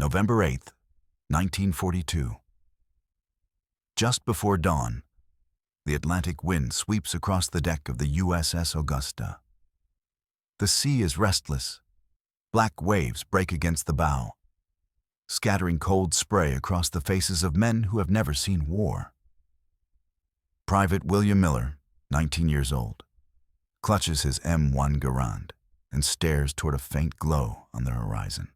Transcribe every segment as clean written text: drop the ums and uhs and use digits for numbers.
November 8, 1942. Just before dawn, the Atlantic wind sweeps across the deck of the USS Augusta. The sea is restless. Black waves break against the bow, scattering cold spray across the faces of men who have never seen war. Private William Miller, 19 years old, clutches his M1 Garand and stares toward a faint glow on the horizon.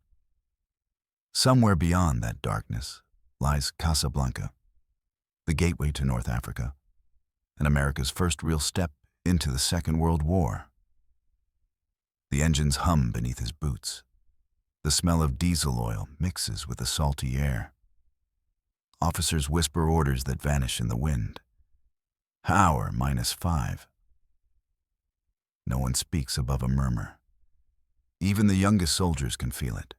Somewhere beyond that darkness lies Casablanca, the gateway to North Africa, and America's first real step into the Second World War. The engines hum beneath his boots. The smell of diesel oil mixes with the salty air. Officers whisper orders that vanish in the wind. Hour -5. No one speaks above a murmur. Even the youngest soldiers can feel it,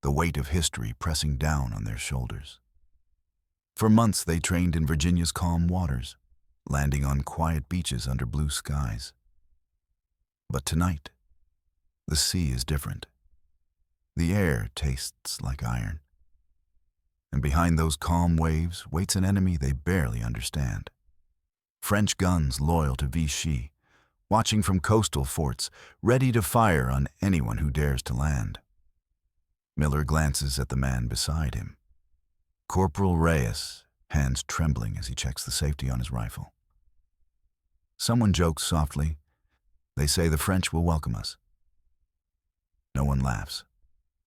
the weight of history pressing down on their shoulders. For months they trained in Virginia's calm waters, landing on quiet beaches under blue skies. But tonight, the sea is different. The air tastes like iron. And behind those calm waves waits an enemy they barely understand. French guns loyal to Vichy, watching from coastal forts, ready to fire on anyone who dares to land. Miller glances at the man beside him. Corporal Reyes, hands trembling as he checks the safety on his rifle. Someone jokes softly, "They say the French will welcome us." No one laughs.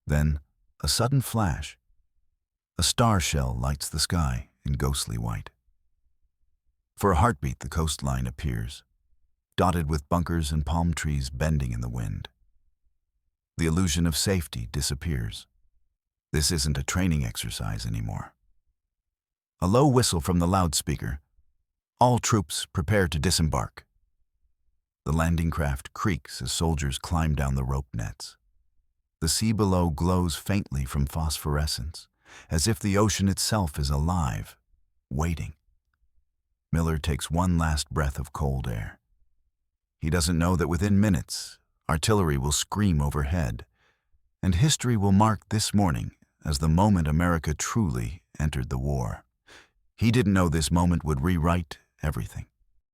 Then, a sudden flash. A star shell lights the sky in ghostly white. For a heartbeat, the coastline appears, dotted with bunkers and palm trees bending in the wind. The illusion of safety disappears. This isn't a training exercise anymore. A low whistle from the loudspeaker. All troops prepare to disembark. The landing craft creaks as soldiers climb down the rope nets. The sea below glows faintly from phosphorescence, as if the ocean itself is alive, waiting. Miller takes one last breath of cold air. He doesn't know that within minutes, artillery will scream overhead, and history will mark this morning as the moment America truly entered the war. He didn't know this moment would rewrite everything.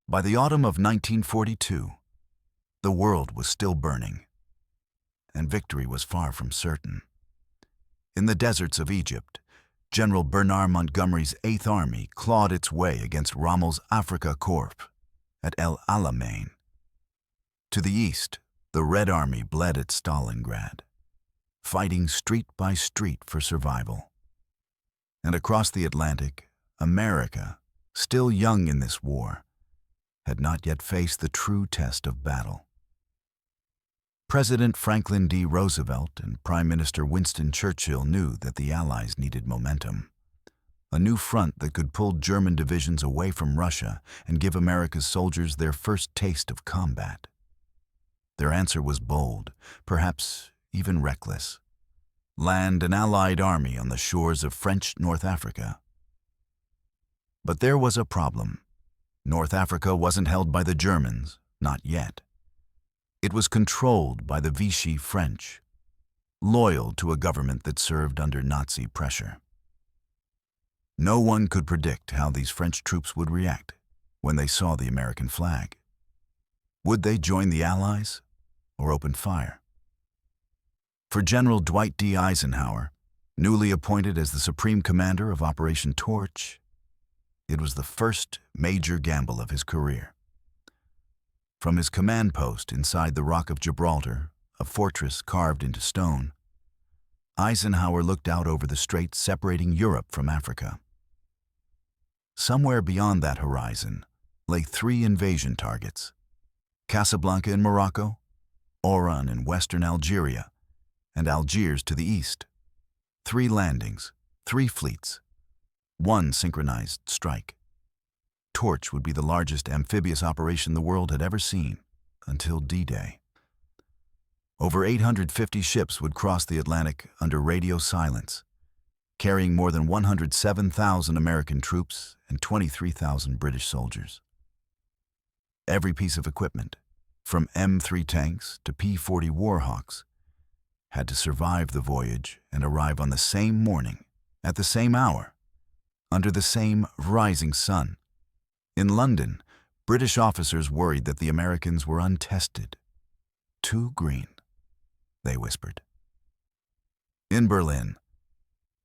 By the autumn of 1942, the world was still burning, and victory was far from certain. In the deserts of Egypt, General Bernard Montgomery's 8th Army clawed its way against Rommel's Afrika Korps at El Alamein. To the east, the Red Army bled at Stalingrad, fighting street by street for survival. And across the Atlantic, America, still young in this war, had not yet faced the true test of battle. President Franklin D. Roosevelt and Prime Minister Winston Churchill knew that the Allies needed momentum, a new front that could pull German divisions away from Russia and give America's soldiers their first taste of combat. Their answer was bold, perhaps even reckless. Land an Allied army on the shores of French North Africa. But there was a problem. North Africa wasn't held by the Germans, not yet. It was controlled by the Vichy French, loyal to a government that served under Nazi pressure. No one could predict how these French troops would react when they saw the American flag. Would they join the Allies or open fire? For General Dwight D. Eisenhower, newly appointed as the Supreme Commander of Operation Torch, it was the first major gamble of his career. From his command post inside the Rock of Gibraltar, a fortress carved into stone, Eisenhower looked out over the strait separating Europe from Africa. Somewhere beyond that horizon lay 3 invasion targets: Casablanca in Morocco, Oran in western Algeria, and Algiers to the east. 3 landings, 3 fleets, 1 synchronized strike. Torch would be the largest amphibious operation the world had ever seen, until D-Day. Over 850 ships would cross the Atlantic under radio silence, carrying more than 107,000 American troops and 23,000 British soldiers. Every piece of equipment, from M3 tanks to P-40 Warhawks, had to survive the voyage and arrive on the same morning, at the same hour, under the same rising sun. In London, British officers worried that the Americans were untested. Too green, they whispered. In Berlin,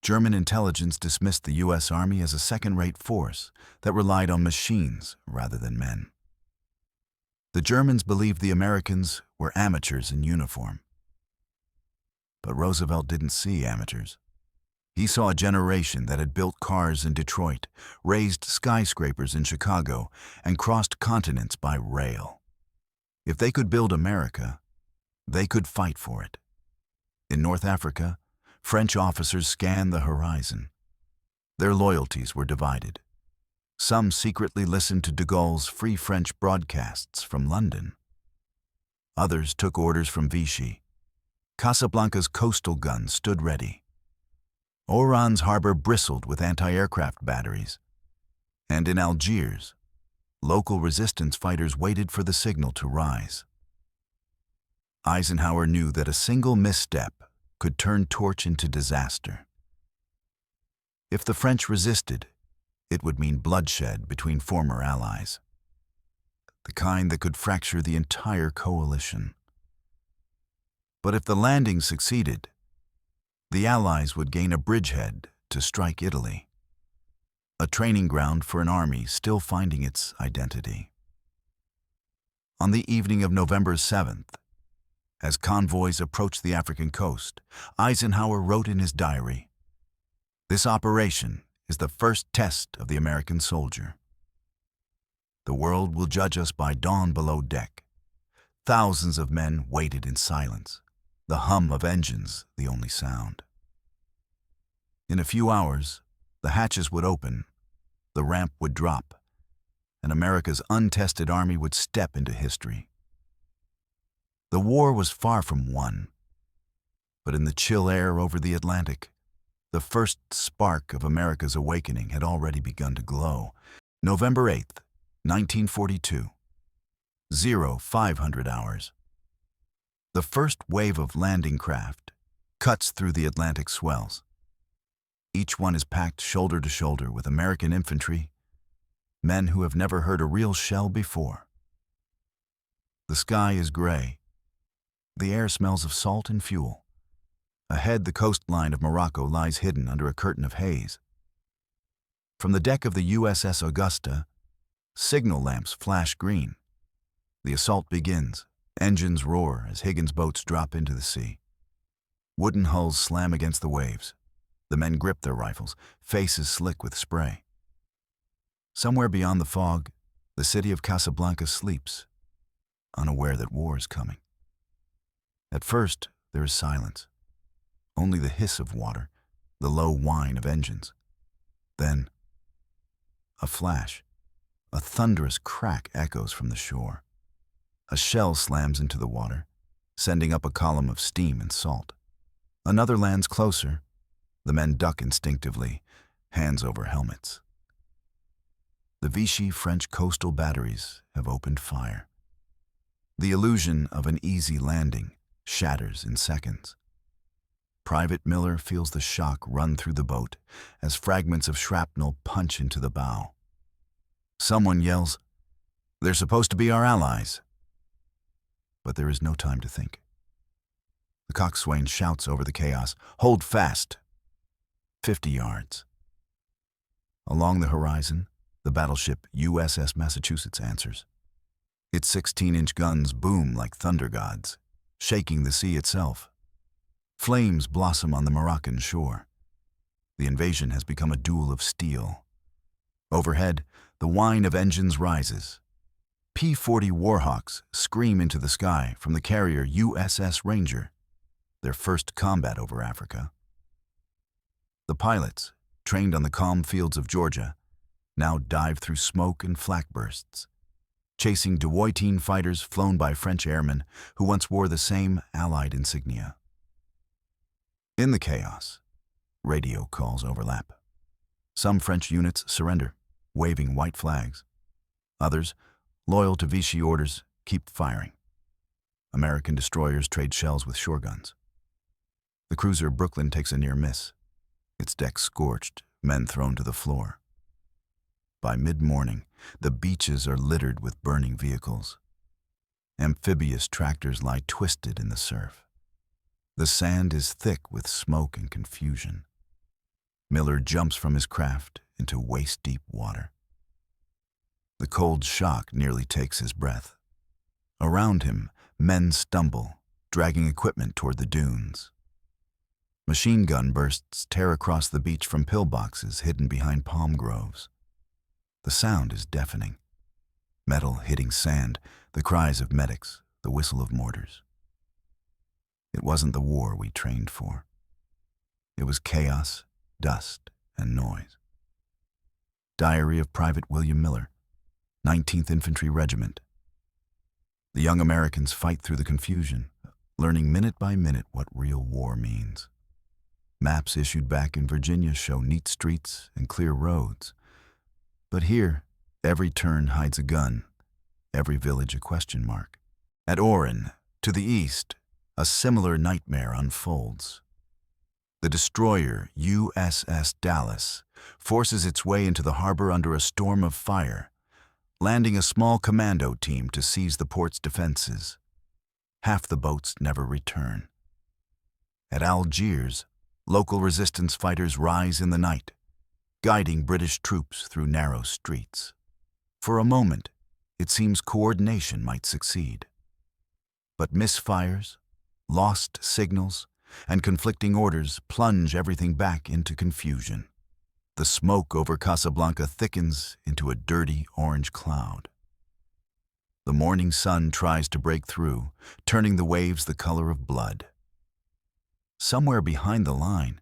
German intelligence dismissed the U.S. Army as a second-rate force that relied on machines rather than men. The Germans believed the Americans were amateurs in uniform. But Roosevelt didn't see amateurs. He saw a generation that had built cars in Detroit, raised skyscrapers in Chicago, and crossed continents by rail. If they could build America, they could fight for it. In North Africa, French officers scanned the horizon. Their loyalties were divided. Some secretly listened to de Gaulle's Free French broadcasts from London. Others took orders from Vichy. Casablanca's coastal guns stood ready. Oran's harbor bristled with anti-aircraft batteries. And in Algiers, local resistance fighters waited for the signal to rise. Eisenhower knew that a single misstep could turn torch into disaster. If the French resisted, it would mean bloodshed between former allies, the kind that could fracture the entire coalition. But if the landing succeeded, the Allies would gain a bridgehead to strike Italy, a training ground for an army still finding its identity. On the evening of November 7th, as convoys approached the African coast, Eisenhower wrote in his diary, "This operation is the first test of the American soldier. The world will judge us by dawn below deck." Thousands of men waited in silence, the hum of engines the only sound. In a few hours, the hatches would open, the ramp would drop, and America's untested army would step into history. The war was far from won, but in the chill air over the Atlantic, the first spark of America's awakening had already begun to glow. November 8th, 1942, 0500 hours. The first wave of landing craft cuts through the Atlantic swells. Each one is packed shoulder to shoulder with American infantry, men who have never heard a real shell before. The sky is gray. The air smells of salt and fuel. Ahead, the coastline of Morocco lies hidden under a curtain of haze. From the deck of the USS Augusta, signal lamps flash green. The assault begins. Engines roar as Higgins boats drop into the sea. Wooden hulls slam against the waves. The men grip their rifles, faces slick with spray. Somewhere beyond the fog, the city of Casablanca sleeps, unaware that war is coming. At first, there is silence. Only the hiss of water, the low whine of engines. Then, a flash. A thunderous crack echoes from the shore. A shell slams into the water, sending up a column of steam and salt. Another lands closer. The men duck instinctively, hands over helmets. The Vichy French coastal batteries have opened fire. The illusion of an easy landing shatters in seconds. Private Miller feels the shock run through the boat as fragments of shrapnel punch into the bow. Someone yells, "They're supposed to be our allies." But there is no time to think. The coxswain shouts over the chaos, "Hold fast!" 50 yards. Along the horizon, the battleship USS Massachusetts answers. Its 16-inch guns boom like thunder gods, shaking the sea itself. Flames blossom on the Moroccan shore. The invasion has become a duel of steel. Overhead, the whine of engines rises. P-40 Warhawks scream into the sky from the carrier USS Ranger, their first combat over Africa. The pilots, trained on the calm fields of Georgia, now dive through smoke and flak bursts, chasing Dewoitine fighters flown by French airmen who once wore the same Allied insignia. In the chaos, radio calls overlap. Some French units surrender, waving white flags. Others, loyal to Vichy orders, keep firing. American destroyers trade shells with shore guns. The cruiser Brooklyn takes a near miss, its deck scorched, men thrown to the floor. By mid-morning, the beaches are littered with burning vehicles. Amphibious tractors lie twisted in the surf. The sand is thick with smoke and confusion. Miller jumps from his craft into waist-deep water. The cold shock nearly takes his breath. Around him, men stumble, dragging equipment toward the dunes. Machine gun bursts tear across the beach from pillboxes hidden behind palm groves. The sound is deafening. Metal hitting sand, the cries of medics, the whistle of mortars. It wasn't the war we trained for. It was chaos, dust, and noise. Diary of Private William Miller, 19th Infantry Regiment. The young Americans fight through the confusion, learning minute by minute what real war means. Maps issued back in Virginia show neat streets and clear roads. But here, every turn hides a gun, every village a question mark. At Oran, to the east, a similar nightmare unfolds. The destroyer USS Dallas forces its way into the harbor under a storm of fire, landing a small commando team to seize the port's defenses. Half the boats never return. At Algiers, local resistance fighters rise in the night, guiding British troops through narrow streets. For a moment, it seems coordination might succeed. But misfires, lost signals, and conflicting orders plunge everything back into confusion. The smoke over Casablanca thickens into a dirty orange cloud. The morning sun tries to break through, turning the waves the color of blood. Somewhere behind the line,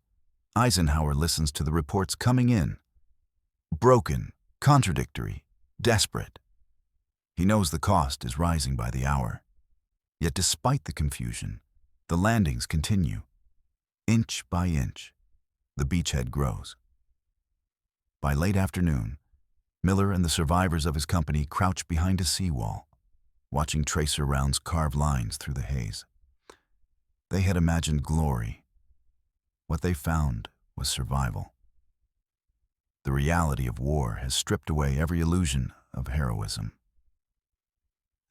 Eisenhower listens to the reports coming in. Broken, contradictory, desperate. He knows the cost is rising by the hour. Yet despite the confusion, the landings continue. Inch by inch, the beachhead grows. By late afternoon, Miller and the survivors of his company crouch behind a seawall, watching tracer rounds carve lines through the haze. They had imagined glory. What they found was survival. The reality of war has stripped away every illusion of heroism.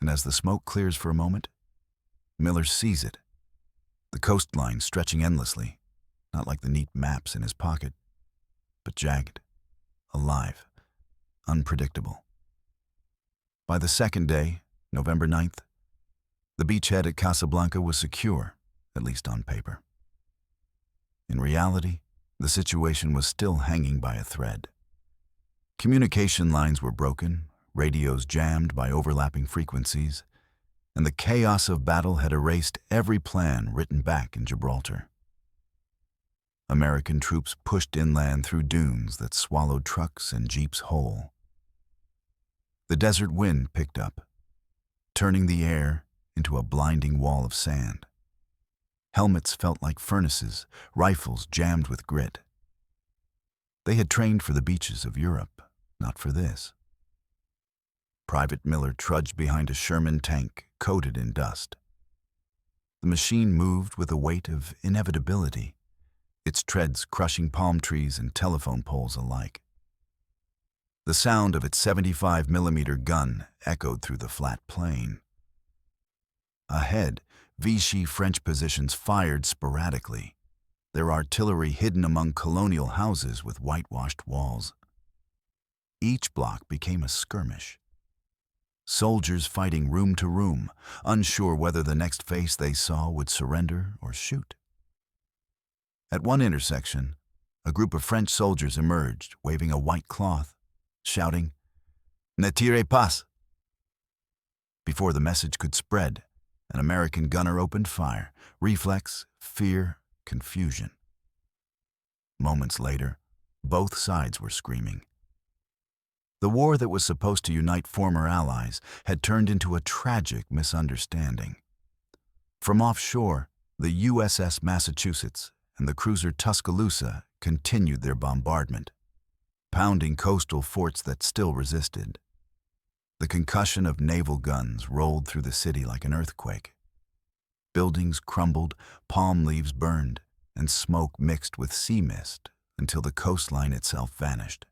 And as the smoke clears for a moment, Miller sees it. The coastline stretching endlessly, not like the neat maps in his pocket, but jagged, alive, unpredictable. By the second day, November 9th, the beachhead at Casablanca was secure, at least on paper. In reality, the situation was still hanging by a thread. Communication lines were broken, radios jammed by overlapping frequencies, and the chaos of battle had erased every plan written back in Gibraltar. American troops pushed inland through dunes that swallowed trucks and jeeps whole. The desert wind picked up, turning the air into a blinding wall of sand. Helmets felt like furnaces, rifles jammed with grit. They had trained for the beaches of Europe, not for this. Private Miller trudged behind a Sherman tank coated in dust. The machine moved with a weight of inevitability, its treads crushing palm trees and telephone poles alike. The sound of its 75mm gun echoed through the flat plain. Ahead, Vichy French positions fired sporadically, their artillery hidden among colonial houses with whitewashed walls. Each block became a skirmish. Soldiers fighting room to room, unsure whether the next face they saw would surrender or shoot. At one intersection, a group of French soldiers emerged, waving a white cloth, shouting, "Ne tirez pas!" Before the message could spread, an American gunner opened fire. Reflex, fear, confusion. Moments later, both sides were screaming. The war that was supposed to unite former allies had turned into a tragic misunderstanding. From offshore, the USS Massachusetts and the cruiser Tuscaloosa continued their bombardment, pounding coastal forts that still resisted. The concussion of naval guns rolled through the city like an earthquake. Buildings crumbled, palm leaves burned, and smoke mixed with sea mist until the coastline itself vanished.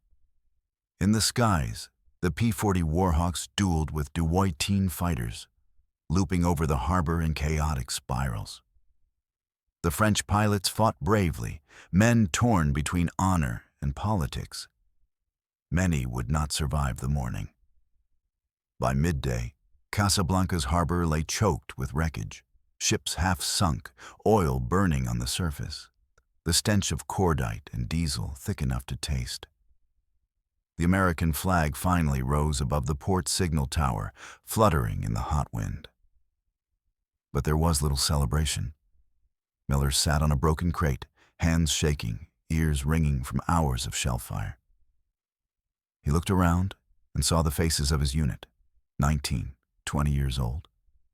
In the skies, the P-40 Warhawks dueled with Dwight D fighters, looping over the harbor in chaotic spirals. The French pilots fought bravely, men torn between honor and politics. Many would not survive the morning. By midday, Casablanca's harbor lay choked with wreckage, ships half sunk, oil burning on the surface, the stench of cordite and diesel thick enough to taste. The American flag finally rose above the port signal tower, fluttering in the hot wind. But there was little celebration. Miller sat on a broken crate, hands shaking, ears ringing from hours of shell fire. He looked around and saw the faces of his unit, 19, 20 years old,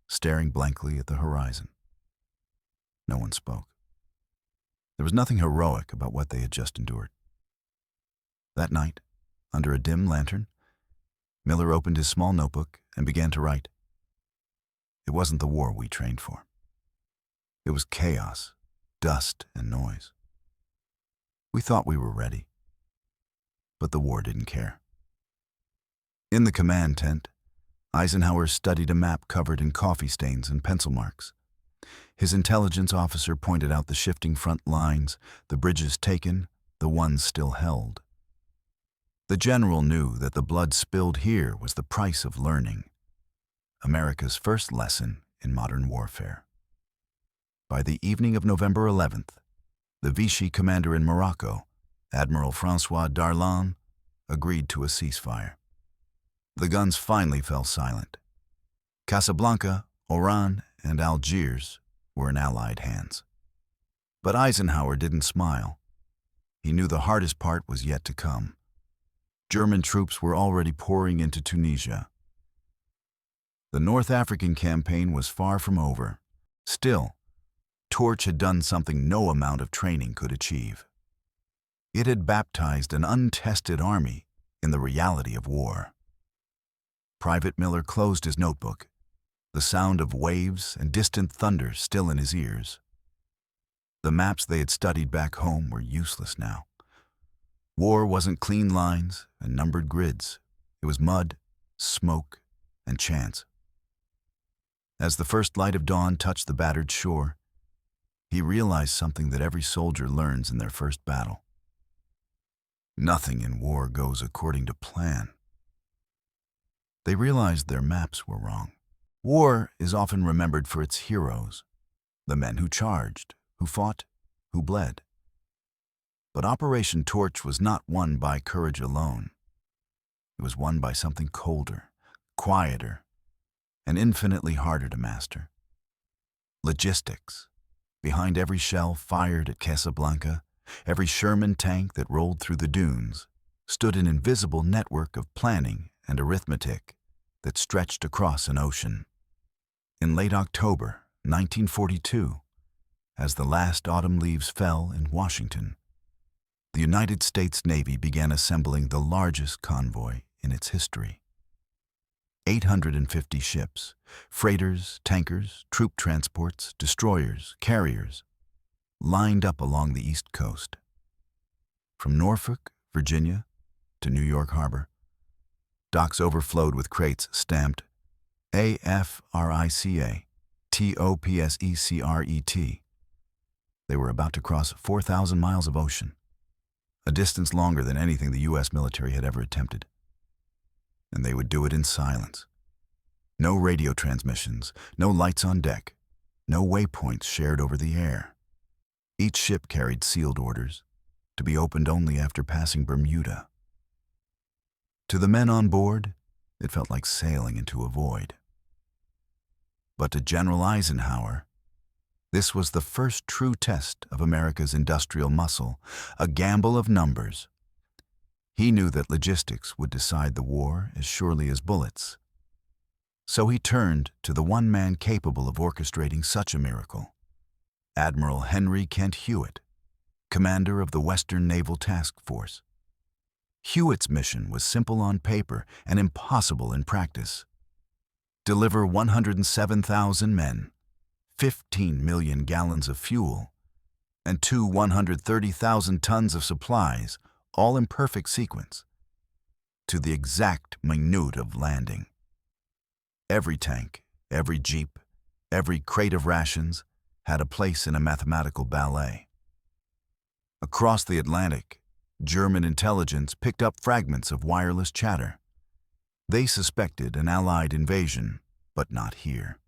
staring blankly at the horizon. No one spoke. There was nothing heroic about what they had just endured. That night, under a dim lantern, Miller opened his small notebook and began to write. It wasn't the war we trained for. It was chaos, dust, and noise. We thought we were ready, but the war didn't care. In the command tent, Eisenhower studied a map covered in coffee stains and pencil marks. His intelligence officer pointed out the shifting front lines, the bridges taken, the ones still held. The general knew that the blood spilled here was the price of learning, America's first lesson in modern warfare. By the evening of November 11th, the Vichy commander in Morocco, Admiral François Darlan, agreed to a ceasefire. The guns finally fell silent. Casablanca, Oran, and Algiers were in Allied hands. But Eisenhower didn't smile. He knew the hardest part was yet to come. German troops were already pouring into Tunisia. The North African campaign was far from over. Still, Torch had done something no amount of training could achieve. It had baptized an untested army in the reality of war. Private Miller closed his notebook, the sound of waves and distant thunder still in his ears. The maps they had studied back home were useless now. War wasn't clean lines and numbered grids. It was mud, smoke, and chance. As the first light of dawn touched the battered shore, he realized something that every soldier learns in their first battle. Nothing in war goes according to plan. They realized their maps were wrong. War is often remembered for its heroes, the men who charged, who fought, who bled. But Operation Torch was not won by courage alone. It was won by something colder, quieter, and infinitely harder to master. Logistics. Behind every shell fired at Casablanca, every Sherman tank that rolled through the dunes, stood an invisible network of planning and arithmetic that stretched across an ocean. In late October 1942, as the last autumn leaves fell in Washington, the United States Navy began assembling the largest convoy in its history. 850 ships, freighters, tankers, troop transports, destroyers, carriers, lined up along the East Coast. From Norfolk, Virginia, to New York Harbor, docks overflowed with crates stamped AFRICA, TOPSECRET. They were about to cross 4,000 miles of ocean, a distance longer than anything the U.S. military had ever attempted. And they would do it in silence. No radio transmissions, no lights on deck, no waypoints shared over the air. Each ship carried sealed orders, to be opened only after passing Bermuda. To the men on board, it felt like sailing into a void. But to General Eisenhower, this was the first true test of America's industrial muscle, a gamble of numbers. He knew that logistics would decide the war as surely as bullets. So he turned to the one man capable of orchestrating such a miracle, Admiral Henry Kent Hewitt, commander of the Western Naval Task Force. Hewitt's mission was simple on paper and impossible in practice. Deliver 107,000 men, 15 million gallons of fuel, and two 130,000 tons of supplies, all in perfect sequence, to the exact minute of landing. Every tank, every jeep, every crate of rations had a place in a mathematical ballet. Across the Atlantic, German intelligence picked up fragments of wireless chatter. They suspected an Allied invasion, but not here.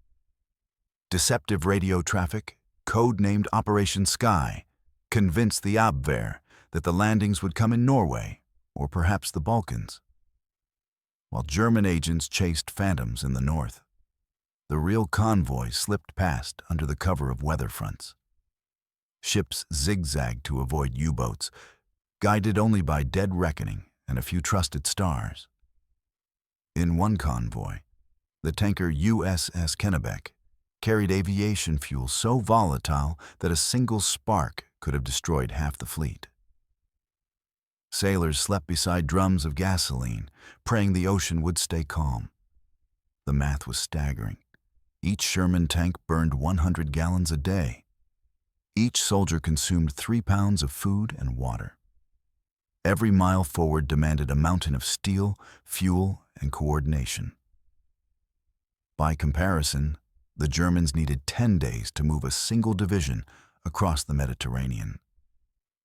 Deceptive radio traffic, code-named Operation Sky, convinced the Abwehr that the landings would come in Norway, or perhaps the Balkans. While German agents chased phantoms in the north, the real convoy slipped past under the cover of weather fronts. Ships zigzagged to avoid U-boats, guided only by dead reckoning and a few trusted stars. In one convoy, the tanker USS Kennebec carried aviation fuel so volatile that a single spark could have destroyed half the fleet. Sailors slept beside drums of gasoline, praying the ocean would stay calm. The math was staggering. Each Sherman tank burned 100 gallons a day. Each soldier consumed 3 pounds of food and water. Every mile forward demanded a mountain of steel, fuel, and coordination. By comparison, the Germans needed 10 days to move a single division across the Mediterranean.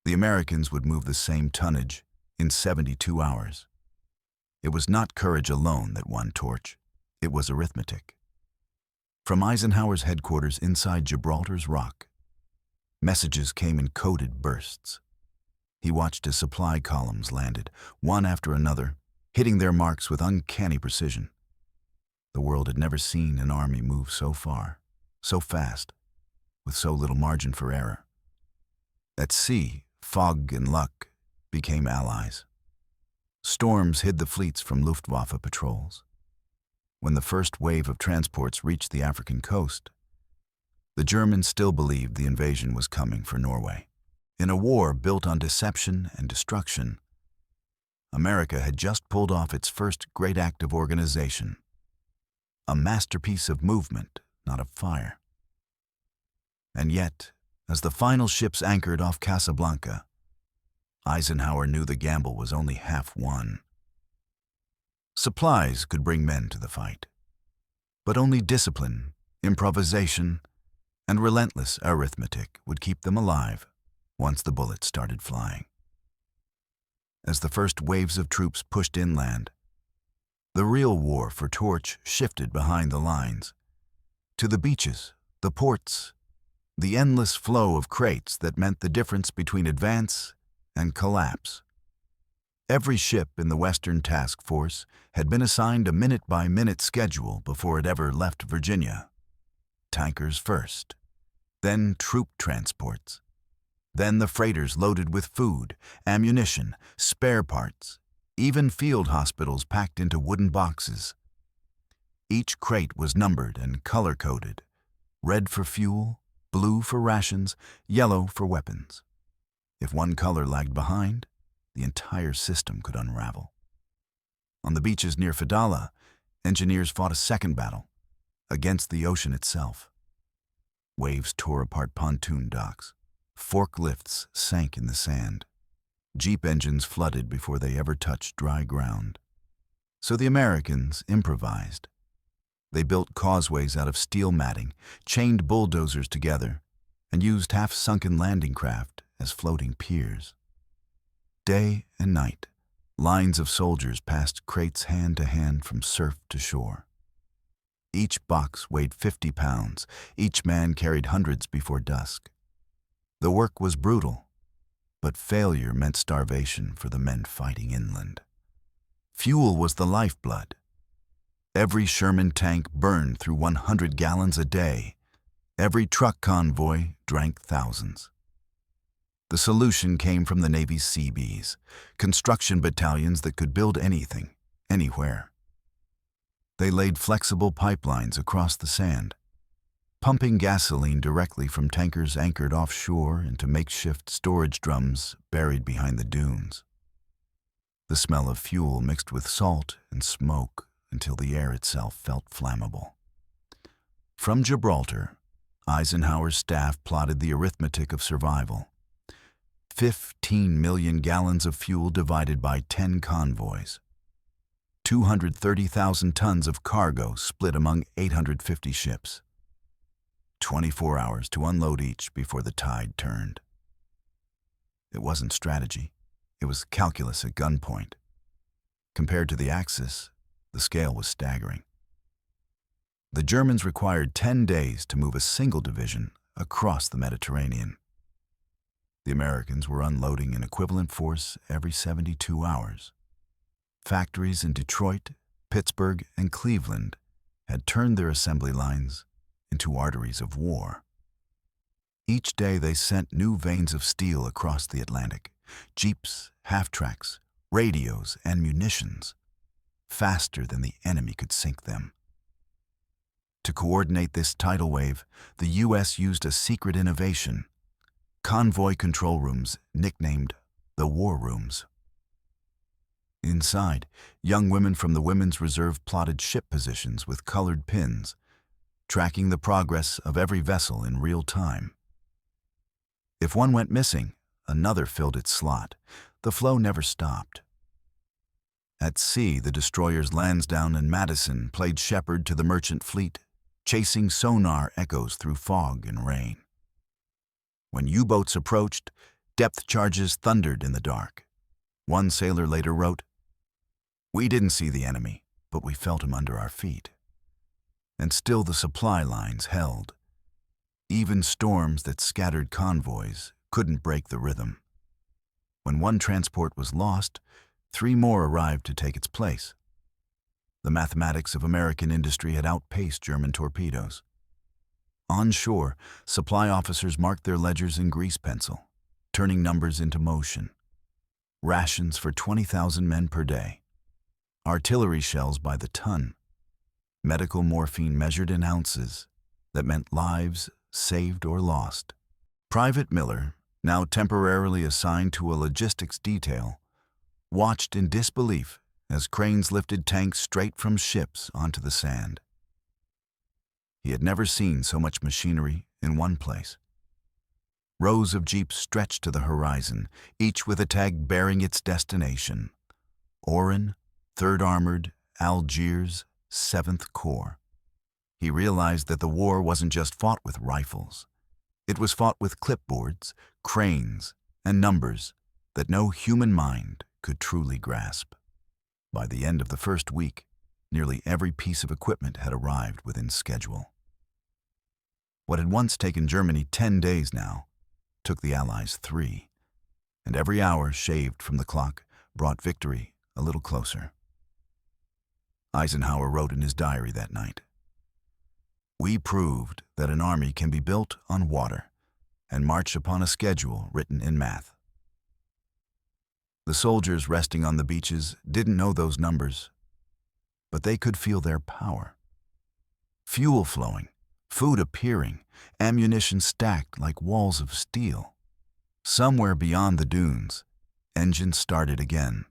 The Americans would move the same tonnage in 72 hours. It was not courage alone that won torch. It was arithmetic. From Eisenhower's headquarters inside Gibraltar's Rock, messages came in coded bursts. He watched as supply columns landed, one after another, hitting their marks with uncanny precision. The world had never seen an army move so far, so fast, with so little margin for error. At sea, fog and luck became allies. Storms hid the fleets from Luftwaffe patrols. When the first wave of transports reached the African coast, the Germans still believed the invasion was coming for Norway. In a war built on deception and destruction, America had just pulled off its first great act of organization, a masterpiece of movement, not of fire. And yet, as the final ships anchored off Casablanca, Eisenhower knew the gamble was only half won. Supplies could bring men to the fight, but only discipline, improvisation, and relentless arithmetic would keep them alive once the bullets started flying. As the first waves of troops pushed inland, the real war for torch shifted behind the lines, to the beaches, the ports, the endless flow of crates that meant the difference between advance and collapse. Every ship in the Western Task Force had been assigned a minute-by-minute schedule before it ever left Virginia. Tankers first, then troop transports, then the freighters loaded with food, ammunition, spare parts, even field hospitals packed into wooden boxes. Each crate was numbered and color-coded, red for fuel, blue for rations, yellow for weapons. If one color lagged behind, the entire system could unravel. On the beaches near Fadala, engineers fought a second battle, against the ocean itself. Waves tore apart pontoon docks. Forklifts sank in the sand. Jeep engines flooded before they ever touched dry ground. So the Americans improvised. They built causeways out of steel matting, chained bulldozers together, and used half-sunken landing craft as floating piers. Day and night, lines of soldiers passed crates hand to hand from surf to shore. Each box weighed 50 pounds. Each man carried hundreds before dusk. The work was brutal, but failure meant starvation for the men fighting inland. Fuel was the lifeblood. Every Sherman tank burned through 100 gallons a day. Every truck convoy drank thousands. The solution came from the Navy's Seabees, construction battalions that could build anything, anywhere. They laid flexible pipelines across the sand, pumping gasoline directly from tankers anchored offshore into makeshift storage drums buried behind the dunes. The smell of fuel mixed with salt and smoke until the air itself felt flammable. From Gibraltar, Eisenhower's staff plotted the arithmetic of survival. 15 million gallons of fuel divided by 10 convoys. 230,000 tons of cargo split among 850 ships. 24 hours to unload each before the tide turned. It wasn't strategy. It was calculus at gunpoint. Compared to the Axis, the scale was staggering. The Germans required 10 days to move a single division across the Mediterranean. The Americans were unloading an equivalent force every 72 hours. Factories in Detroit, Pittsburgh, and Cleveland had turned their assembly lines into arteries of war. Each day they sent new veins of steel across the Atlantic, jeeps, half-tracks, radios, and munitions, faster than the enemy could sink them. To coordinate this tidal wave, the U.S. used a secret innovation: convoy control rooms nicknamed the War Rooms. Inside, young women from the Women's Reserve plotted ship positions with colored pins, tracking the progress of every vessel in real time. If one went missing, another filled its slot. The flow never stopped. At sea, the destroyers Lansdowne and Madison played shepherd to the merchant fleet, chasing sonar echoes through fog and rain. When U-boats approached, depth charges thundered in the dark. One sailor later wrote, "We didn't see the enemy, but we felt him under our feet." And still the supply lines held. Even storms that scattered convoys couldn't break the rhythm. When one transport was lost, 3 more arrived to take its place. The mathematics of American industry had outpaced German torpedoes. On shore, supply officers marked their ledgers in grease pencil, turning numbers into motion. Rations for 20,000 men per day. Artillery shells by the ton. Medical morphine measured in ounces that meant lives saved or lost. Private Miller, now temporarily assigned to a logistics detail, watched in disbelief as cranes lifted tanks straight from ships onto the sand. He had never seen so much machinery in one place. Rows of jeeps stretched to the horizon, each with a tag bearing its destination: Oran, 3rd Armored, Algiers, 7th Corps. He realized that the war wasn't just fought with rifles. It was fought with clipboards, cranes, and numbers that no human mind could truly grasp. By the end of the first week, nearly every piece of equipment had arrived within schedule. What had once taken Germany 10 days now took the Allies 3, and every hour shaved from the clock brought victory a little closer. Eisenhower wrote in his diary that night, "We proved that an army can be built on water and march upon a schedule written in math." The soldiers resting on the beaches didn't know those numbers, but they could feel their power. Fuel flowing, food appearing, ammunition stacked like walls of steel. Somewhere beyond the dunes, engines started again,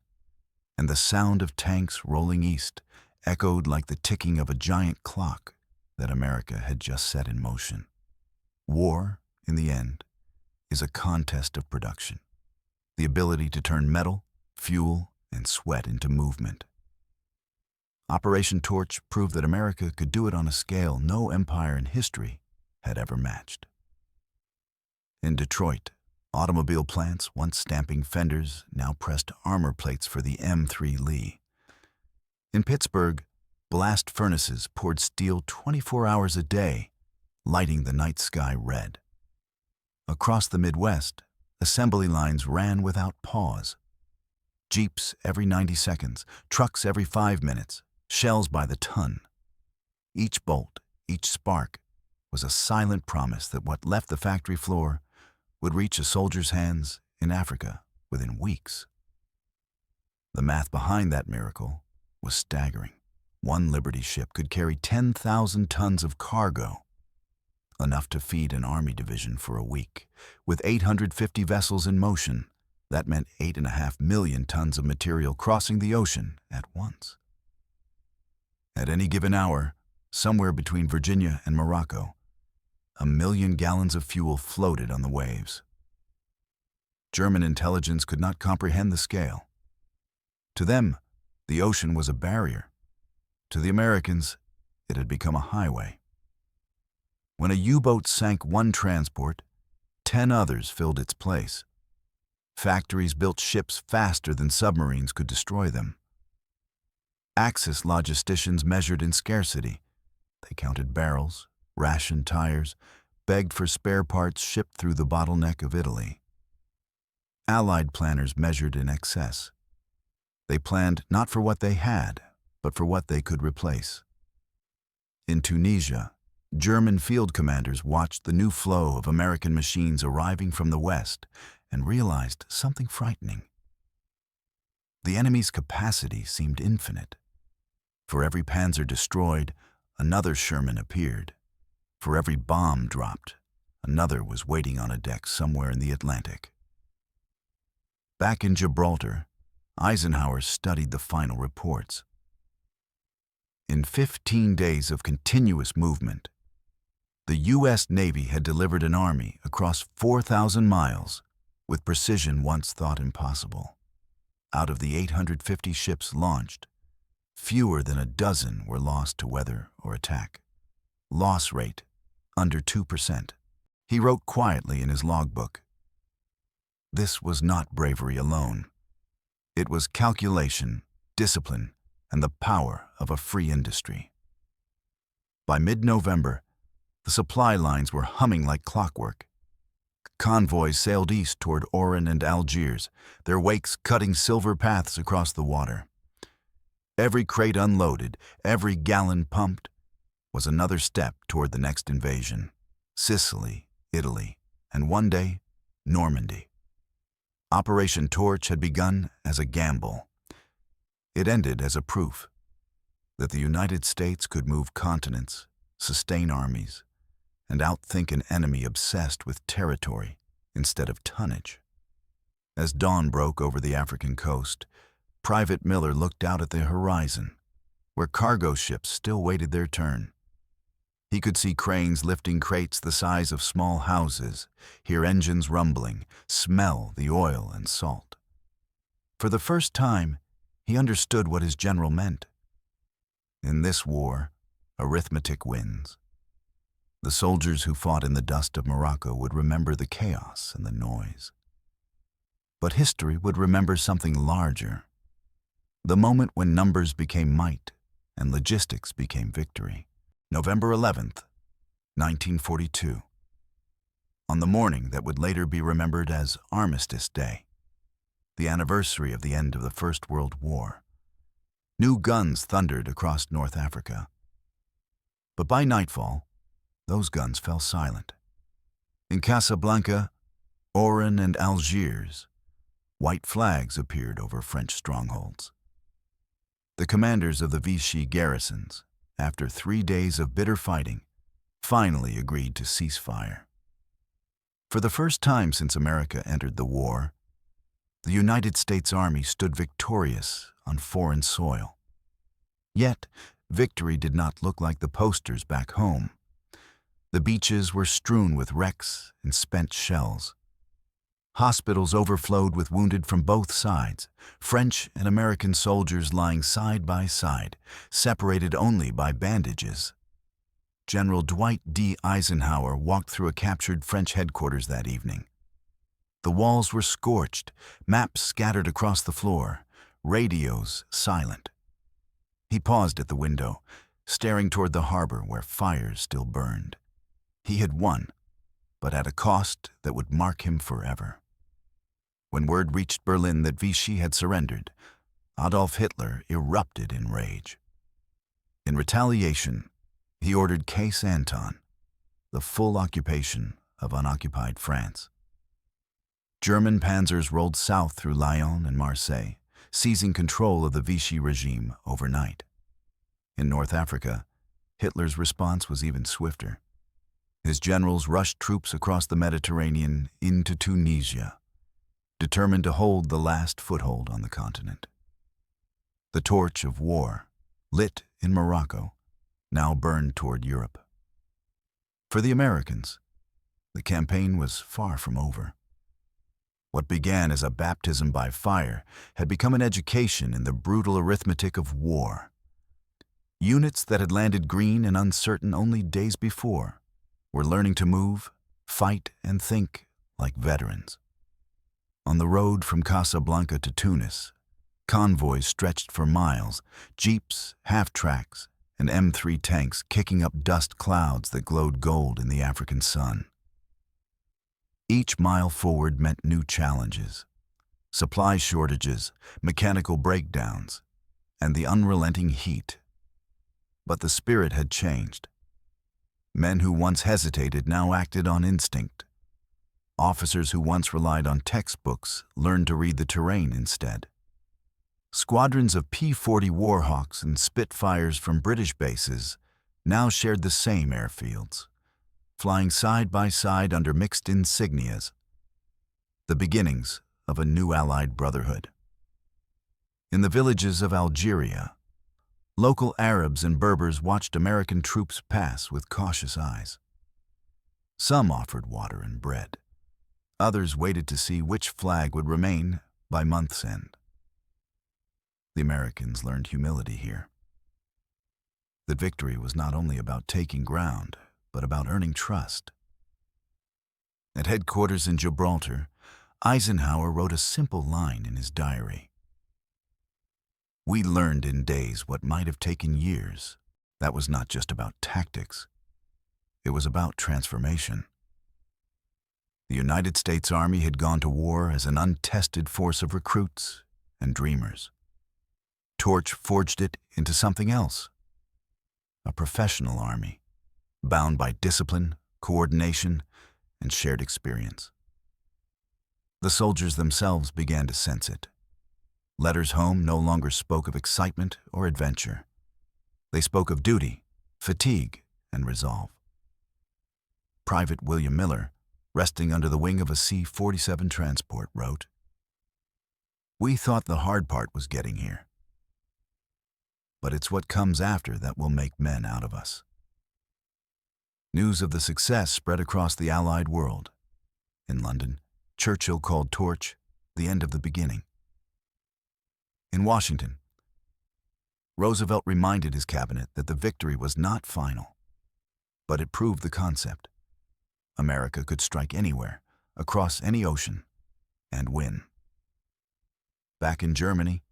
and the sound of tanks rolling east echoed like the ticking of a giant clock that America had just set in motion. War, in the end, is a contest of production. The ability to turn metal, fuel, and sweat into movement. Operation Torch proved that America could do it on a scale no empire in history had ever matched. In Detroit, automobile plants, once stamping fenders, now pressed armor plates for the M3 Lee. In Pittsburgh, blast furnaces poured steel 24 hours a day, lighting the night sky red. Across the Midwest, assembly lines ran without pause. Jeeps every 90 seconds, trucks every 5 minutes, shells by the ton. Each bolt, each spark, was a silent promise that what left the factory floor would reach a soldier's hands in Africa within weeks. The math behind that miracle was staggering. One Liberty ship could carry 10,000 tons of cargo, enough to feed an army division for a week. With 850 vessels in motion, that meant 8.5 million tons of material crossing the ocean at once. At any given hour, somewhere between Virginia and Morocco, 1 million gallons of fuel floated on the waves. German intelligence could not comprehend the scale. To them, the ocean was a barrier. To the Americans, it had become a highway. When a U-boat sank one transport, 10 others filled its place. Factories built ships faster than submarines could destroy them. Axis logisticians measured in scarcity. They counted barrels, rationed tires, begged for spare parts shipped through the bottleneck of Italy. Allied planners measured in excess. They planned not for what they had, but for what they could replace. In Tunisia, German field commanders watched the new flow of American machines arriving from the west and realized something frightening. The enemy's capacity seemed infinite. For every Panzer destroyed, another Sherman appeared. For every bomb dropped, another was waiting on a deck somewhere in the Atlantic. Back in Gibraltar, Eisenhower studied the final reports. In 15 days of continuous movement, the U.S. Navy had delivered an army across 4,000 miles with precision once thought impossible. Out of the 850 ships launched, fewer than a dozen were lost to weather or attack. Loss rate, under 2%. He wrote quietly in his logbook. This was not bravery alone. It was calculation, discipline, and the power of a free industry. By mid-November, the supply lines were humming like clockwork. Convoys sailed east toward Oran and Algiers, their wakes cutting silver paths across the water. Every crate unloaded, every gallon pumped, was another step toward the next invasion. Sicily, Italy, and one day, Normandy. Operation Torch had begun as a gamble. It ended as a proof that the United States could move continents, sustain armies, and outthink an enemy obsessed with territory instead of tonnage. As dawn broke over the African coast, Private Miller looked out at the horizon, where cargo ships still waited their turn. He could see cranes lifting crates the size of small houses, hear engines rumbling, smell the oil and salt. For the first time, he understood what his general meant. In this war, arithmetic wins. The soldiers who fought in the dust of Morocco would remember the chaos and the noise. But history would remember something larger. The moment when numbers became might and logistics became victory. November 11th, 1942. On the morning that would later be remembered as Armistice Day, the anniversary of the end of the First World War, new guns thundered across North Africa. But by nightfall, those guns fell silent. In Casablanca, Oran, and Algiers, white flags appeared over French strongholds. The commanders of the Vichy garrisons, after 3 days of bitter fighting, finally agreed to cease fire. For the first time since America entered the war, the United States Army stood victorious on foreign soil. Yet, victory did not look like the posters back home. The beaches were strewn with wrecks and spent shells. Hospitals overflowed with wounded from both sides, French and American soldiers lying side by side, separated only by bandages. General Dwight D. Eisenhower walked through a captured French headquarters that evening. The walls were scorched, maps scattered across the floor, radios silent. He paused at the window, staring toward the harbor where fires still burned. He had won, but at a cost that would mark him forever. When word reached Berlin that Vichy had surrendered, Adolf Hitler erupted in rage. In retaliation, he ordered Case Anton, the full occupation of unoccupied France. German panzers rolled south through Lyon and Marseille, seizing control of the Vichy regime overnight. In North Africa, Hitler's response was even swifter. His generals rushed troops across the Mediterranean into Tunisia, determined to hold the last foothold on the continent. The torch of war, lit in Morocco, now burned toward Europe. For the Americans, the campaign was far from over. What began as a baptism by fire had become an education in the brutal arithmetic of war. Units that had landed green and uncertain only days before were learning to move, fight, and think like veterans. On the road from Casablanca to Tunis, convoys stretched for miles, jeeps, half-tracks, and M3 tanks kicking up dust clouds that glowed gold in the African sun. Each mile forward meant new challenges, supply shortages, mechanical breakdowns, and the unrelenting heat. But the spirit had changed. Men who once hesitated now acted on instinct. Officers who once relied on textbooks learned to read the terrain instead. Squadrons of P-40 Warhawks and Spitfires from British bases now shared the same airfields, flying side by side under mixed insignias, the beginnings of a new Allied brotherhood. In the villages of Algeria, local Arabs and Berbers watched American troops pass with cautious eyes. Some offered water and bread. Others waited to see which flag would remain by month's end. The Americans learned humility here. That victory was not only about taking ground, but about earning trust. At headquarters in Gibraltar, Eisenhower wrote a simple line in his diary. "We learned in days what might have taken years. That was not just about tactics. It was about transformation." The United States Army had gone to war as an untested force of recruits and dreamers. Torch forged it into something else, a professional army, bound by discipline, coordination, and shared experience. The soldiers themselves began to sense it. Letters home no longer spoke of excitement or adventure. They spoke of duty, fatigue, and resolve. Private William Miller, resting under the wing of a C-47 transport, wrote, "We thought the hard part was getting here. But it's what comes after that will make men out of us." News of the success spread across the Allied world. In London, Churchill called Torch the end of the beginning. In Washington, Roosevelt reminded his cabinet that the victory was not final, but it proved the concept. America could strike anywhere, across any ocean, and win. Back in Germany,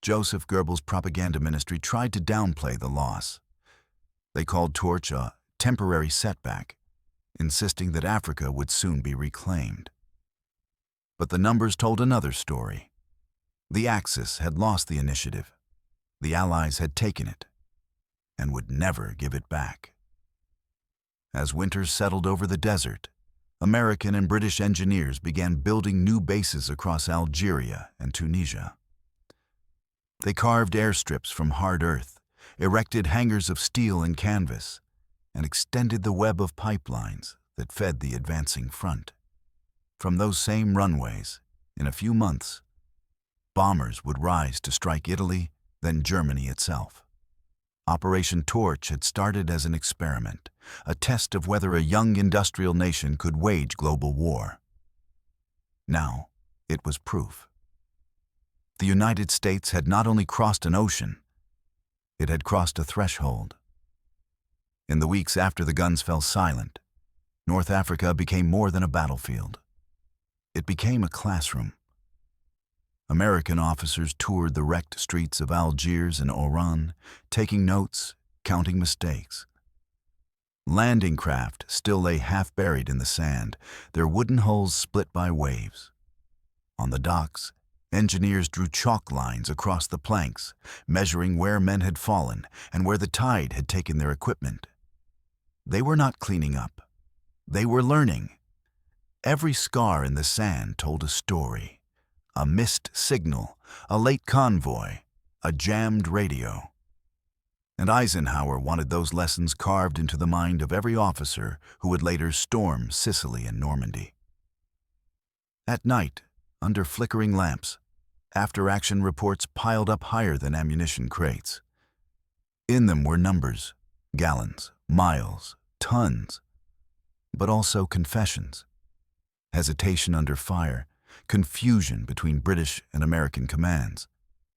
Joseph Goebbels' propaganda ministry tried to downplay the loss. They called Torch a temporary setback, insisting that Africa would soon be reclaimed. But the numbers told another story. The Axis had lost the initiative. The Allies had taken it, and would never give it back. As winter settled over the desert, American and British engineers began building new bases across Algeria and Tunisia. They carved airstrips from hard earth, erected hangars of steel and canvas, and extended the web of pipelines that fed the advancing front. From those same runways, in a few months, bombers would rise to strike Italy, then Germany itself. Operation Torch had started as an experiment, a test of whether a young industrial nation could wage global war. Now, it was proof. The United States had not only crossed an ocean, it had crossed a threshold. In the weeks after the guns fell silent, North Africa became more than a battlefield. It became a classroom. American officers toured the wrecked streets of Algiers and Oran, taking notes, counting mistakes. Landing craft still lay half buried in the sand, their wooden hulls split by waves. On the docks, engineers drew chalk lines across the planks, measuring where men had fallen and where the tide had taken their equipment. They were not cleaning up. They were learning. Every scar in the sand told a story. A missed signal, a late convoy, a jammed radio. And Eisenhower wanted those lessons carved into the mind of every officer who would later storm Sicily and Normandy. At night, under flickering lamps, after-action reports piled up higher than ammunition crates. In them were numbers, gallons, miles, tons, but also confessions, hesitation under fire, confusion between British and American commands,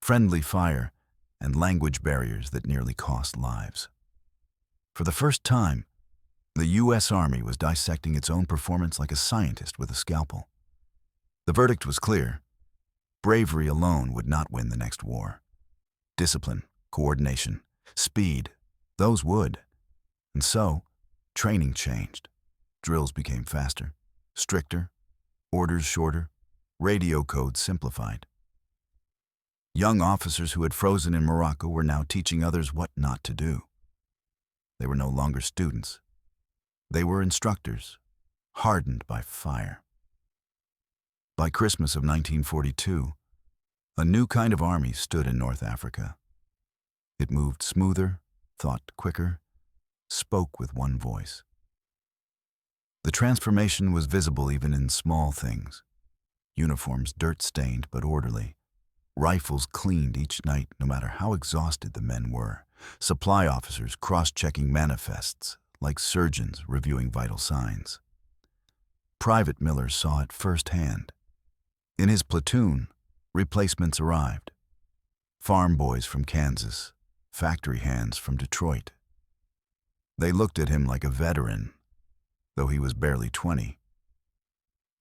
friendly fire, and language barriers that nearly cost lives. For the first time, the U.S. Army was dissecting its own performance like a scientist with a scalpel. The verdict was clear. Bravery alone would not win the next war. Discipline, coordination, speed, those would. And so, training changed. Drills became faster, stricter, orders shorter, radio codes simplified. Young officers who had frozen in Morocco were now teaching others what not to do. They were no longer students. They were instructors, hardened by fire. By Christmas of 1942, a new kind of army stood in North Africa. It moved smoother, thought quicker, spoke with one voice. The transformation was visible even in small things. Uniforms dirt-stained but orderly. Rifles cleaned each night no matter how exhausted the men were. Supply officers cross-checking manifests like surgeons reviewing vital signs. Private Miller saw it firsthand. In his platoon, replacements arrived. Farm boys from Kansas, factory hands from Detroit. They looked at him like a veteran, though he was barely 20.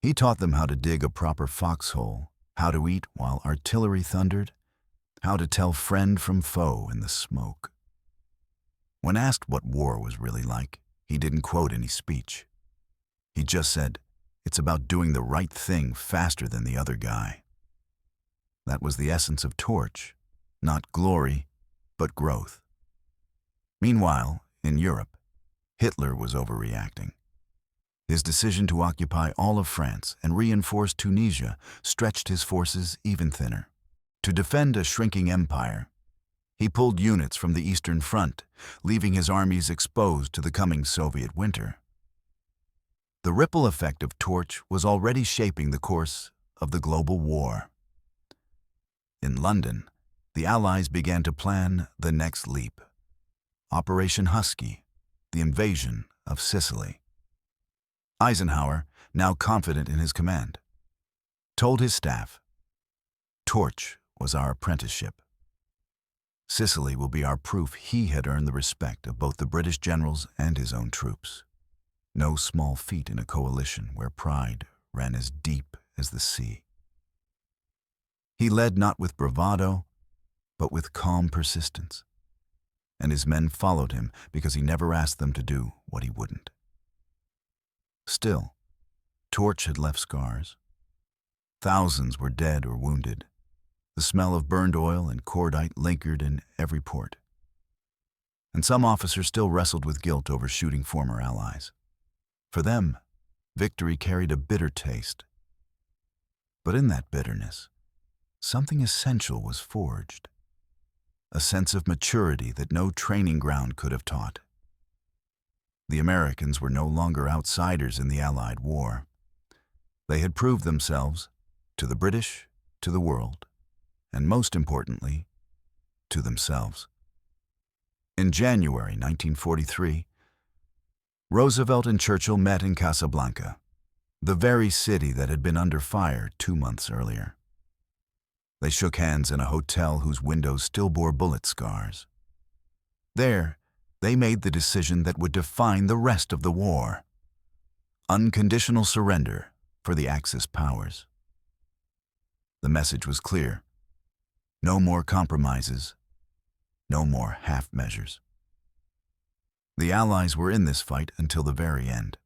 He taught them how to dig a proper foxhole, how to eat while artillery thundered, how to tell friend from foe in the smoke. When asked what war was really like, he didn't quote any speech. He just said, "It's about doing the right thing faster than the other guy." That was the essence of Torch, not glory, but growth. Meanwhile, in Europe, Hitler was overreacting. His decision to occupy all of France and reinforce Tunisia stretched his forces even thinner. To defend a shrinking empire, he pulled units from the Eastern Front, leaving his armies exposed to the coming Soviet winter. The ripple effect of Torch was already shaping the course of the global war. In London, the Allies began to plan the next leap. Operation Husky, the invasion of Sicily. Eisenhower, now confident in his command, told his staff, "Torch was our apprenticeship. Sicily will be our proof he had earned the respect of both the British generals and his own troops. No small feat in a coalition where pride ran as deep as the sea." He led not with bravado, but with calm persistence. And his men followed him because he never asked them to do what he wouldn't. Still, Torch had left scars. Thousands were dead or wounded. The smell of burned oil and cordite lingered in every port. And some officers still wrestled with guilt over shooting former allies. For them, victory carried a bitter taste. But in that bitterness, something essential was forged. A sense of maturity that no training ground could have taught. The Americans were no longer outsiders in the Allied war. They had proved themselves to the British, to the world, and most importantly, to themselves. In January 1943, Roosevelt and Churchill met in Casablanca, the very city that had been under fire 2 months earlier. They shook hands in a hotel whose windows still bore bullet scars. There, they made the decision that would define the rest of the war. Unconditional surrender for the Axis powers. The message was clear. No more compromises, no more half measures. The Allies were in this fight until the very end.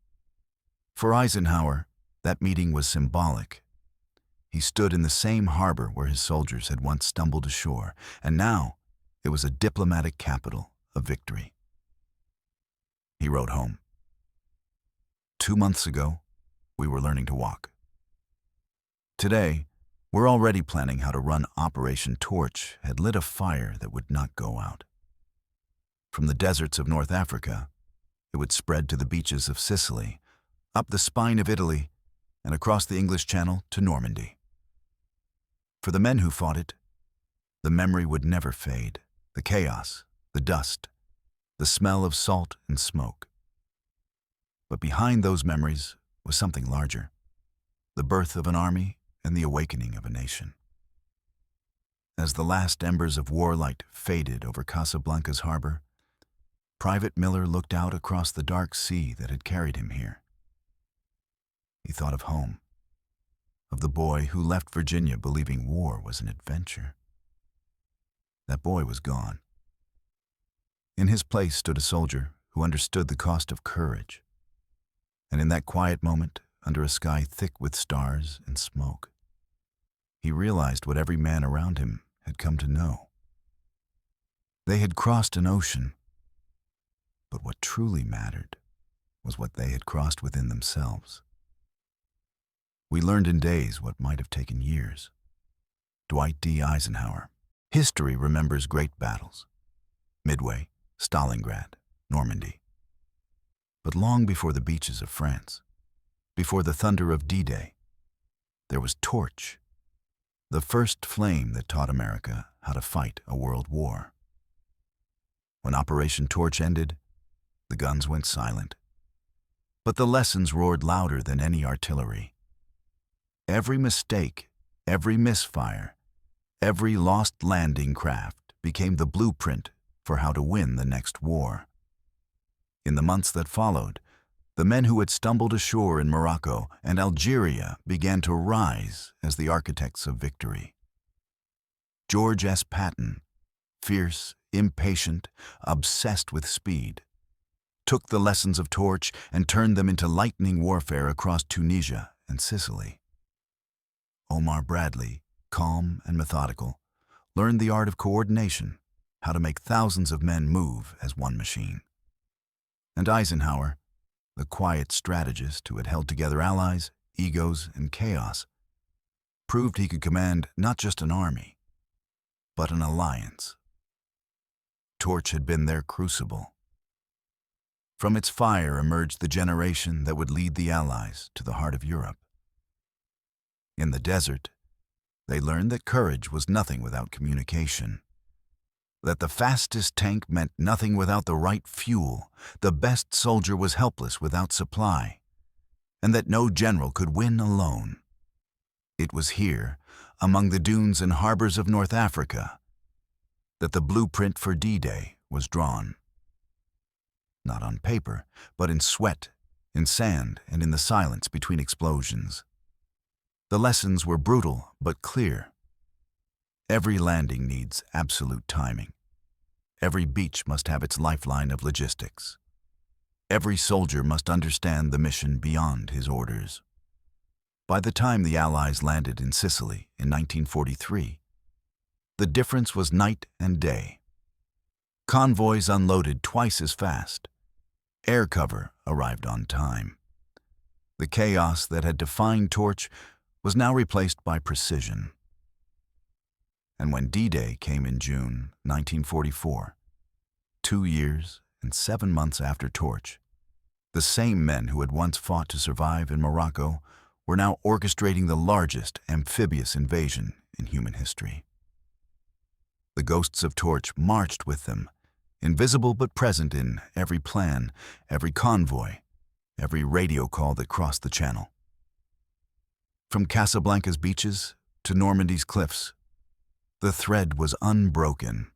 For Eisenhower, that meeting was symbolic. He stood in the same harbor where his soldiers had once stumbled ashore, and now it was a diplomatic capital of victory. He wrote home, "2 months ago, we were learning to walk. Today, we're already planning how to run Operation Torch had lit a fire that would not go out. From the deserts of North Africa, it would spread to the beaches of Sicily, up the spine of Italy, and across the English Channel to Normandy. For the men who fought it, the memory would never fade, the chaos, the dust, the smell of salt and smoke. But behind those memories was something larger: the birth of an army and the awakening of a nation. As the last embers of warlight faded over Casablanca's harbor, Private Miller looked out across the dark sea that had carried him here. He thought of home, of the boy who left Virginia believing war was an adventure. That boy was gone. In his place stood a soldier who understood the cost of courage. And in that quiet moment, under a sky thick with stars and smoke, he realized what every man around him had come to know. They had crossed an ocean, but what truly mattered was what they had crossed within themselves. We learned in days what might have taken years. Dwight D. Eisenhower. History remembers great battles: Midway, Stalingrad, Normandy. But long before the beaches of France, before the thunder of D-Day, there was Torch, the first flame that taught America how to fight a world war. When Operation Torch ended, the guns went silent, but the lessons roared louder than any artillery. Every mistake, every misfire, every lost landing craft became the blueprint for how to win the next war. In the months that followed, the men who had stumbled ashore in Morocco and Algeria began to rise as the architects of victory. George S. Patton, fierce, impatient, obsessed with speed, took the lessons of Torch and turned them into lightning warfare across Tunisia and Sicily. Omar Bradley, calm and methodical, learned the art of coordination, how to make thousands of men move as one machine. And Eisenhower, the quiet strategist who had held together allies, egos, and chaos, proved he could command not just an army, but an alliance. Torch had been their crucible. From its fire emerged the generation that would lead the Allies to the heart of Europe. In the desert, they learned that courage was nothing without communication, that the fastest tank meant nothing without the right fuel, the best soldier was helpless without supply, and that no general could win alone. It was here, among the dunes and harbors of North Africa, that the blueprint for D-Day was drawn. Not on paper, but in sweat, in sand, and in the silence between explosions. The lessons were brutal but clear. Every landing needs absolute timing. Every beach must have its lifeline of logistics. Every soldier must understand the mission beyond his orders. By the time the Allies landed in Sicily in 1943, the difference was night and day. Convoys unloaded twice as fast. Air cover arrived on time. The chaos that had defined Torch was now replaced by precision. And when D-Day came in June 1944, 2 years and 7 months after Torch, the same men who had once fought to survive in Morocco were now orchestrating the largest amphibious invasion in human history. The ghosts of Torch marched with them, invisible but present in every plan, every convoy, every radio call that crossed the channel. From Casablanca's beaches to Normandy's cliffs, the thread was unbroken.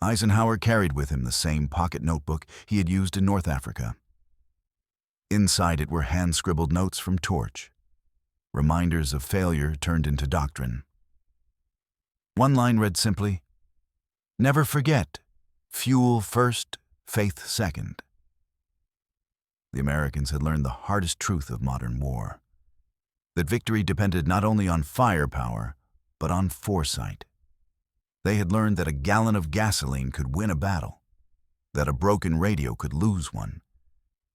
Eisenhower carried with him the same pocket notebook he had used in North Africa. Inside it were hand-scribbled notes from Torch, reminders of failure turned into doctrine. One line read simply, "Never forget, fuel first, faith second." The Americans had learned the hardest truth of modern war, that victory depended not only on firepower, but on foresight. They had learned that a gallon of gasoline could win a battle, that a broken radio could lose one,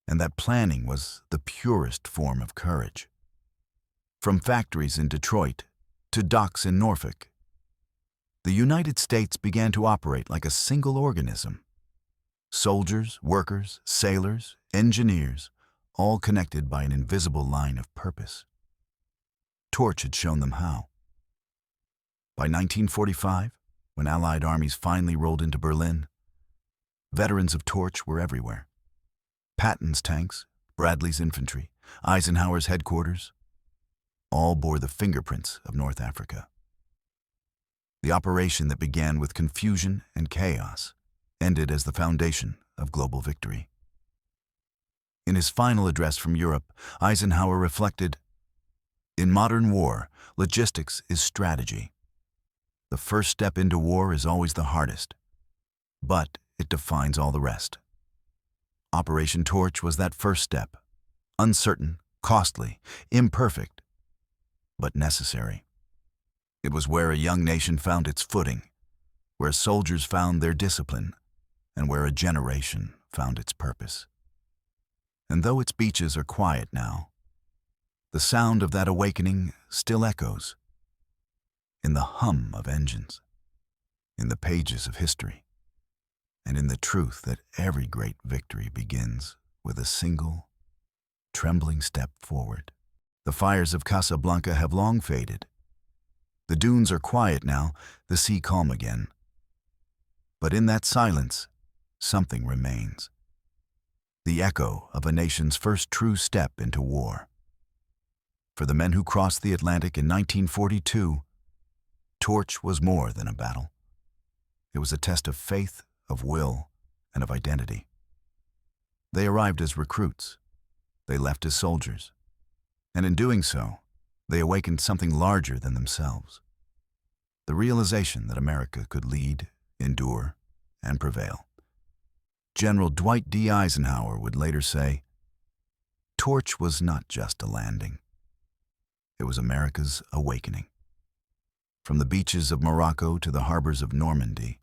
and that planning was the purest form of courage. From factories in Detroit to docks in Norfolk, the United States began to operate like a single organism. Soldiers, workers, sailors, engineers, all connected by an invisible line of purpose. Torch had shown them how. By 1945, when Allied armies finally rolled into Berlin, veterans of Torch were everywhere. Patton's tanks, Bradley's infantry, Eisenhower's headquarters, all bore the fingerprints of North Africa. The operation that began with confusion and chaos ended as the foundation of global victory. In his final address from Europe, Eisenhower reflected, "In modern war, logistics is strategy. The first step into war is always the hardest, but it defines all the rest." Operation Torch was that first step, uncertain, costly, imperfect, but necessary. It was where a young nation found its footing, where soldiers found their discipline, and where a generation found its purpose. And though its beaches are quiet now, the sound of that awakening still echoes in the hum of engines, in the pages of history, and in the truth that every great victory begins with a single, trembling step forward. The fires of Casablanca have long faded. The dunes are quiet now, the sea calm again. But in that silence, something remains. The echo of a nation's first true step into war. For the men who crossed the Atlantic in 1942, Torch was more than a battle. It was a test of faith, of will, and of identity. They arrived as recruits. They left as soldiers. And in doing so, they awakened something larger than themselves. The realization that America could lead, endure, and prevail. General Dwight D. Eisenhower would later say, "Torch was not just a landing. It was America's awakening." From the beaches of Morocco to the harbors of Normandy,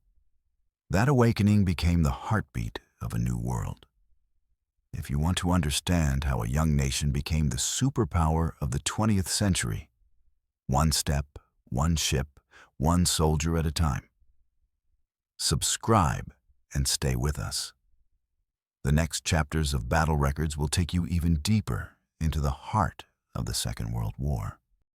that awakening became the heartbeat of a new world. If you want to understand how a young nation became the superpower of the 20th century, one step, one ship, one soldier at a time, subscribe and stay with us. The next chapters of Battle Records will take you even deeper into the heart of the Second World War.